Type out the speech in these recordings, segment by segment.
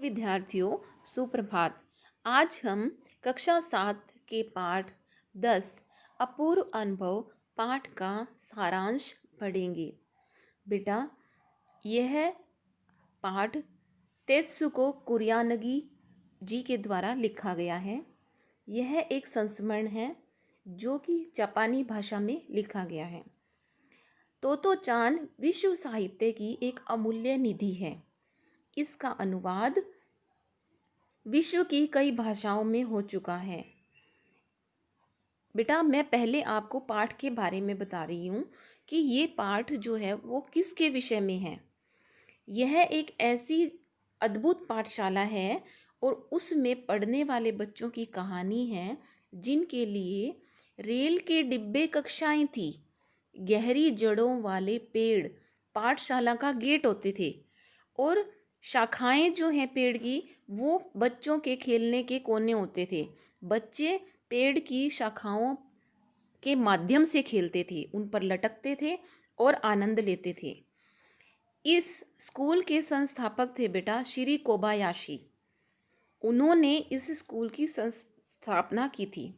विद्यार्थियों, सुप्रभात। आज हम कक्षा 7 के पाठ 10 अपूर्व अनुभव पाठ का सारांश पढ़ेंगे। बेटा, यह पाठ तेत्सुको कुरियानगी जी के द्वारा लिखा गया है। यह एक संस्मरण है जो कि जापानी भाषा में लिखा गया है। तोतो-चान विश्व साहित्य की एक अमूल्य निधि है। इसका अनुवाद विश्व की कई भाषाओं में हो चुका है। बेटा, मैं पहले आपको पाठ के बारे में बता रही हूँ कि ये पाठ जो है वो किसके विषय में है। यह एक ऐसी अद्भुत पाठशाला है और उसमें पढ़ने वाले बच्चों की कहानी है जिनके लिए रेल के डिब्बे कक्षाएं थी। गहरी जड़ों वाले पेड़ पाठशाला का गेट होते थे और शाखाएं जो हैं पेड़ की वो बच्चों के खेलने के कोने होते थे। बच्चे पेड़ की शाखाओं के माध्यम से खेलते थे, उन पर लटकते थे और आनंद लेते थे। इस स्कूल के संस्थापक थे बेटा श्री कोबायाशी। उन्होंने इस स्कूल की स्थापना की थी।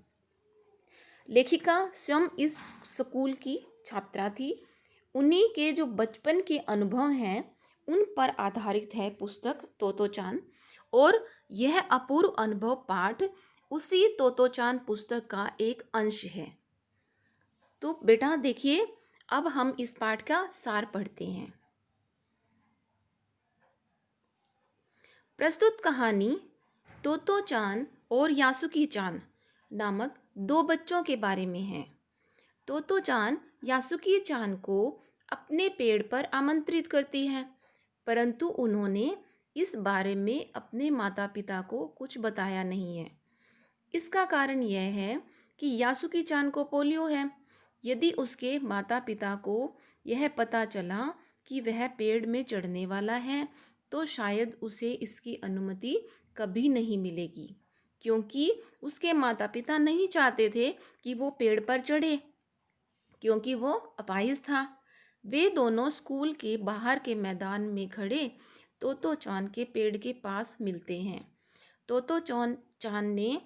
लेखिका स्वयं इस स्कूल की छात्रा थी। उन्हीं के जो बचपन के अनुभव हैं उन पर आधारित है पुस्तक तोतो-चान और यह अपूर्व अनुभव पाठ उसी तोतो-चान पुस्तक का एक अंश है। तो बेटा देखिए, अब हम इस पाठ का सार पढ़ते हैं। प्रस्तुत कहानी तोतो-चान और यासुकी-चान नामक दो बच्चों के बारे में है। तोतो-चान यासुकी-चान को अपने पेड़ पर आमंत्रित करती है, परंतु उन्होंने इस बारे में अपने माता पिता को कुछ बताया नहीं है। इसका कारण यह है कि यासुकी-चान को पोलियो है। यदि उसके माता पिता को यह पता चला कि वह पेड़ में चढ़ने वाला है तो शायद उसे इसकी अनुमति कभी नहीं मिलेगी, क्योंकि उसके माता पिता नहीं चाहते थे कि वो पेड़ पर चढ़े, क्योंकि वो अपाहिज था। वे दोनों स्कूल के बाहर के मैदान में खड़े तोतो-चान के पेड़ के पास मिलते हैं। तोतो-चान ने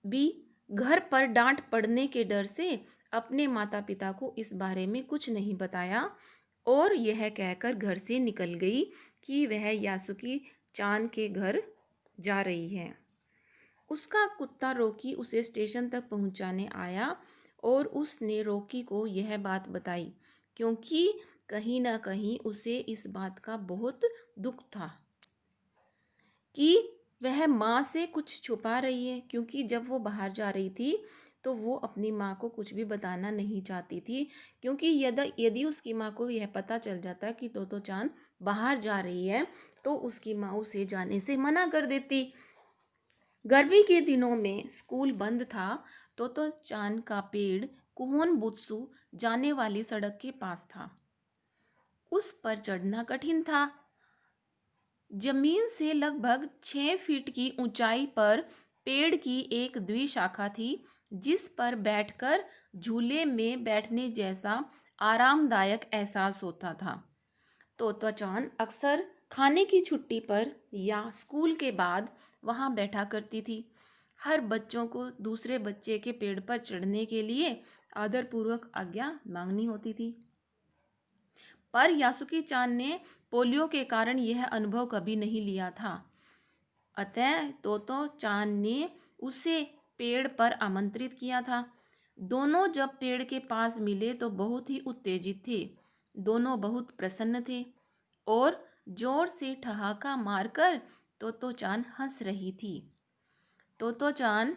भी घर पर डांट पड़ने के डर से अपने माता पिता को इस बारे में कुछ नहीं बताया और यह कहकर घर से निकल गई कि वह यासुकी-चान के घर जा रही है। उसका कुत्ता रॉकी उसे स्टेशन तक पहुंचाने आया और उसने रॉकी को यह बात बताई, क्योंकि कहीं ना कहीं उसे इस बात का बहुत दुख था कि वह माँ से कुछ छुपा रही है, क्योंकि जब वो बाहर जा रही थी तो वो अपनी माँ को कुछ भी बताना नहीं चाहती थी, क्योंकि यदि उसकी माँ को यह पता चल जाता कि तोतो-चान बाहर जा रही है तो उसकी माँ उसे जाने से मना कर देती। गर्मी के दिनों में स्कूल बंद था। तोतो-चान का पेड़ कुहोन-बुत्सु जाने वाली सड़क के पास था। उस पर चढ़ना कठिन था। जमीन से लगभग 6 फीट की ऊंचाई पर पेड़ की एक द्विशाखा थी, जिस पर बैठकर झूले में बैठने जैसा आरामदायक एहसास होता था। तोतो-चान अक्सर खाने की छुट्टी पर या स्कूल के बाद वहां बैठा करती थी। हर बच्चों को दूसरे बच्चे के पेड़ पर चढ़ने के लिए आदरपूर्वक आज्ञा मांगनी होती थी। पर यासुकी-चान ने पोलियो के कारण यह अनुभव कभी नहीं लिया था। अतः तोतो-चान ने उसे पेड़ पर आमंत्रित किया था। दोनों जब पेड़ के पास मिले तो बहुत ही उत्तेजित थे। दोनों बहुत प्रसन्न थे और जोर से ठहाका मारकर तोतो-चान हंस रही थी। तोतो-चान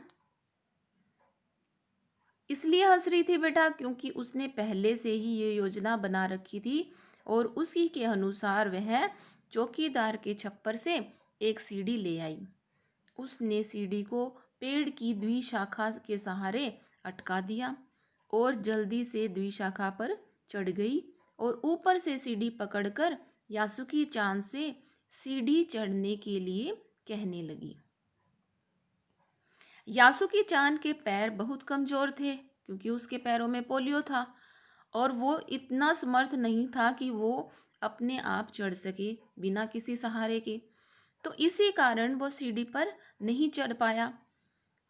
इसलिए हंस रही थी बेटा क्योंकि उसने पहले से ही ये योजना बना रखी थी और उसी के अनुसार वह चौकीदार के छप्पर से एक सीढ़ी ले आई। उसने सीढ़ी को पेड़ की द्विशाखा के सहारे अटका दिया और जल्दी से द्विशाखा पर चढ़ गई और ऊपर से सीढ़ी पकड़कर यासुकी-चान से सीढ़ी चढ़ने के लिए कहने लगी। यासुकी-चान के पैर बहुत कमजोर थे, क्योंकि उसके पैरों में पोलियो था और वो इतना समर्थ नहीं था कि वो अपने आप चढ़ सके बिना किसी सहारे के। तो इसी कारण वो सीढ़ी पर नहीं चढ़ पाया।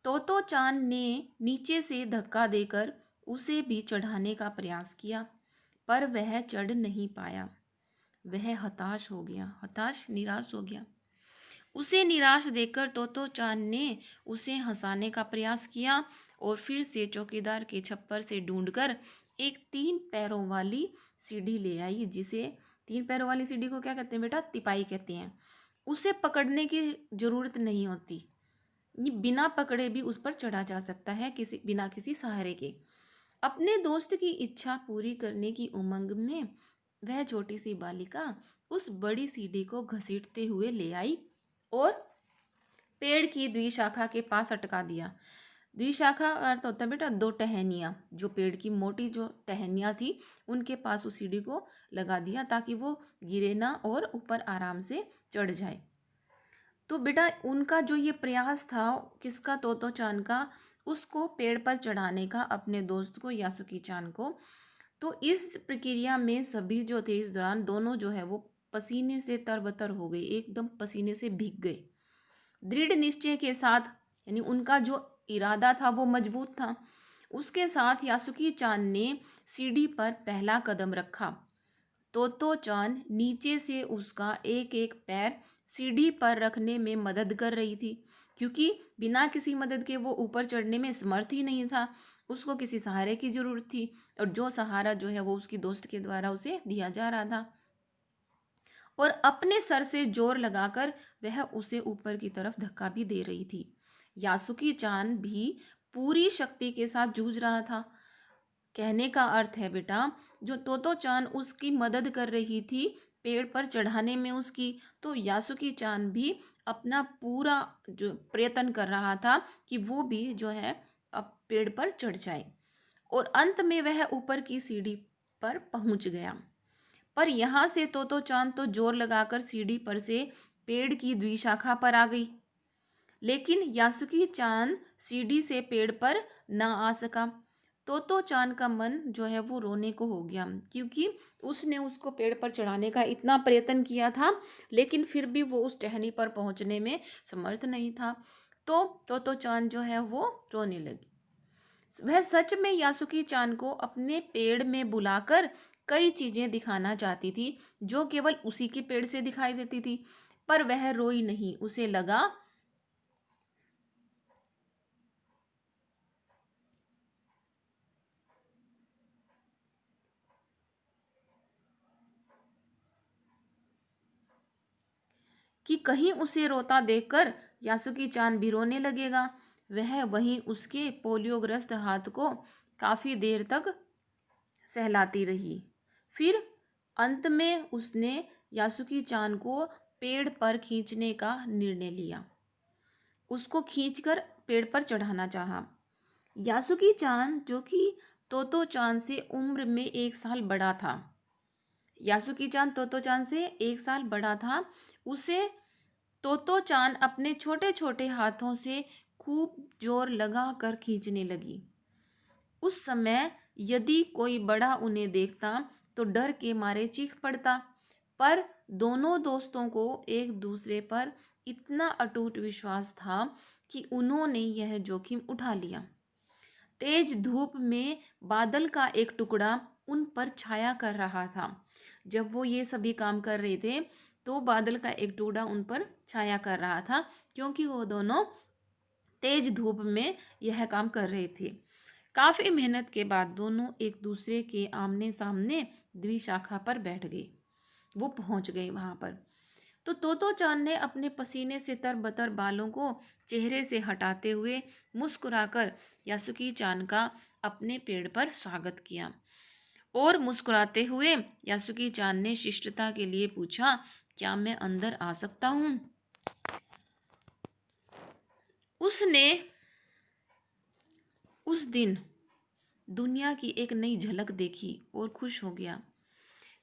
तोतो चान ने नीचे से धक्का देकर उसे भी चढ़ाने का प्रयास किया, पर वह चढ़ नहीं पाया। वह हताश हो गया, निराश हो गया। उसे निराश देखकर तोतो चान ने उसे हंसाने का प्रयास किया और फिर से चौकीदार के छप्पर से ढूंढकर एक 3 पैरों वाली सीढ़ी ले आई, जिसे 3 पैरों वाली सीढ़ी को क्या कहते हैं बेटा? तिपाई कहते हैं। उसे पकड़ने की जरूरत नहीं होती, ये बिना पकड़े भी उस पर चढ़ा जा सकता है, बिना किसी सहारे के। अपने दोस्त की इच्छा पूरी करने की उमंग में वह छोटी सी बालिका उस बड़ी सीढ़ी को घसीटते हुए ले आई और पेड़ की द्विशाखा के पास अटका दिया। द्विशाखा अर्थ होता है बेटा 2 टहनियाँ, जो पेड़ की मोटी जो टहनियाँ थी उनके पास उस सीढ़ी को लगा दिया ताकि वो गिरे ना और ऊपर आराम से चढ़ जाए। तो बेटा उनका जो ये प्रयास था किसका? तोतो चान का, उसको पेड़ पर चढ़ाने का, अपने दोस्त को यासुकी चान को। तो इस प्रक्रिया में सभी जो थे इस दौरान दोनों जो है वो पसीने से तरबतर हो गए, एकदम पसीने से भीग गए। दृढ़ निश्चय के साथ, यानी उनका जो इरादा था वो मजबूत था, उसके साथ यासुकी चान ने सीढ़ी पर पहला कदम रखा। तोतो चान नीचे से उसका एक एक पैर सीढ़ी पर रखने में मदद कर रही थी, क्योंकि बिना किसी मदद के वो ऊपर चढ़ने में समर्थ ही नहीं था। उसको किसी सहारे की जरूरत थी, और जो सहारा जो है वो उसकी दोस्त के द्वारा उसे दिया जा रहा था। और अपने सर से जोर लगाकर वह उसे ऊपर की तरफ धक्का भी दे रही थी। यासुकी चान भी पूरी शक्ति के साथ जूझ रहा था। कहने का अर्थ है बेटा, जो तोतो चान उसकी मदद कर रही थी पेड़ पर चढ़ाने में उसकी, तो यासुकी चान भी अपना पूरा जो प्रयत्न कर रहा था कि वो भी जो है अब पेड़ पर चढ़ जाए, और अंत में वह ऊपर की सीढ़ी पर पहुंच गया। पर यहाँ से तोतो चान तो जोर लगाकर सीढ़ी पर से पेड़ की द्विशाखा पर आ गई, लेकिन यासुकी चान सीढ़ी से पेड़ पर ना आ सका। तोतो चान का मन जो है वो रोने को हो गया, क्योंकि उसने उसको पेड़ पर चढ़ाने का इतना प्रयत्न किया था, लेकिन फिर भी वो उस टहनी पर पहुंचने में समर्थ नहीं था। तो तोतो चान जो है वो रोने लगी। वह सच में यासुकी चान को अपने पेड़ में बुलाकर कई चीजें दिखाना चाहती थी, जो केवल उसी के पेड़ से दिखाई देती थी। पर वह रोई नहीं। उसे लगा कि कहीं उसे रोता देखकर यासुकी चान भी रोने लगेगा। वह वहीं उसके पोलियोग्रस्त हाथ को काफी देर तक सहलाती रही। फिर अंत में उसने यासुकी चान को पेड़ पर खींचने का निर्णय लिया। उसको खींचकर पेड़ पर चढ़ाना चाहा। यासुकी चान, जो कि तोतो चान से उम्र में 1 साल बड़ा था, यासुकी चान तोतो चान से 1 साल बड़ा था, उसे तोतो चान अपने छोटे छोटे हाथों से खूब जोर लगा कर खींचने लगी। उस समय यदि कोई बड़ा उन्हें देखता तो डर के मारे चीख पड़ता, पर दोनों दोस्तों को एक दूसरे पर इतना अटूट विश्वास था कि उन्होंने यह जोखिम उठा लिया। तेज धूप में बादल का एक टुकड़ा उन पर छाया कर रहा था। जब वो ये सभी काम कर रहे थे तो बादल का एक टुकड़ा उन पर छाया कर रहा था, क्योंकि वो दोनों तेज धूप में यह काम कर रहे थे। काफी मेहनत के बाद दोनों एक दूसरे के आमने सामने द्विशाखा पर बैठ गए। वो पहुंच गए वहां पर। तो तोतो चान ने अपने पसीने से तरबतर बालों को चेहरे से हटाते हुए मुस्कुराकर यासुकी चान का अपने पेड़ पर स्वागत किया, और मुस्कुराते हुए यासुकी चान ने शिष्टता के लिए पूछा, क्या मैं अंदर आ सकता हूँ? उसने उस दिन दुनिया की एक नई झलक देखी और खुश हो गया।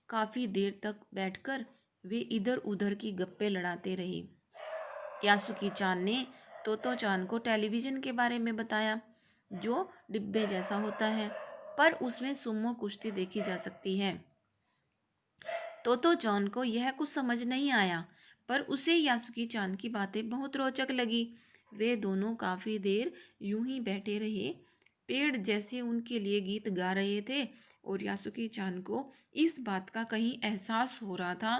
काफी देर तक बैठकर वे इधर उधर की गप्पे लड़ाते रहे। यासुकी चान ने तोतो चान को टेलीविजन के बारे में बताया, जो डिब्बे जैसा होता है, पर उसमें सुमो कुश्ती देखी जा सकती है। तोतो चान को यह कुछ समझ नहीं आया, पर उसे यासुकी चान की बातें बहुत रोचक लगी। वे दोनों काफ़ी देर यूं ही बैठे रहे, पेड़ जैसे उनके लिए गीत गा रहे थे, और यासुकी चान को इस बात का कहीं एहसास हो रहा था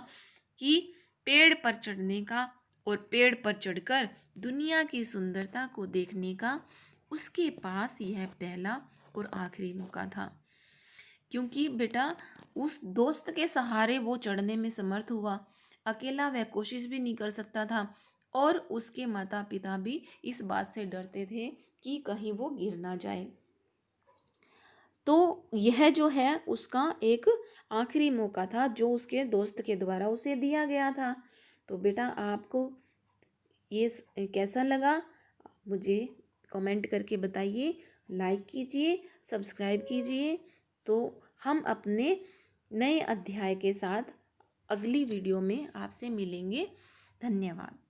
कि पेड़ पर चढ़ने का और पेड़ पर चढ़कर दुनिया की सुंदरता को देखने का उसके पास यह पहला और आखिरी मौका था। क्योंकि बेटा उस दोस्त के सहारे वो चढ़ने में समर्थ हुआ, अकेला वह कोशिश भी नहीं कर सकता था, और उसके माता पिता भी इस बात से डरते थे कि कहीं वो गिर ना जाए। तो यह जो है उसका एक आखिरी मौका था जो उसके दोस्त के द्वारा उसे दिया गया था। तो बेटा आपको ये कैसा लगा, मुझे कमेंट करके बताइए, लाइक कीजिए, सब्सक्राइब कीजिए। तो हम अपने नए अध्याय के साथ अगली वीडियो में आपसे मिलेंगे। धन्यवाद।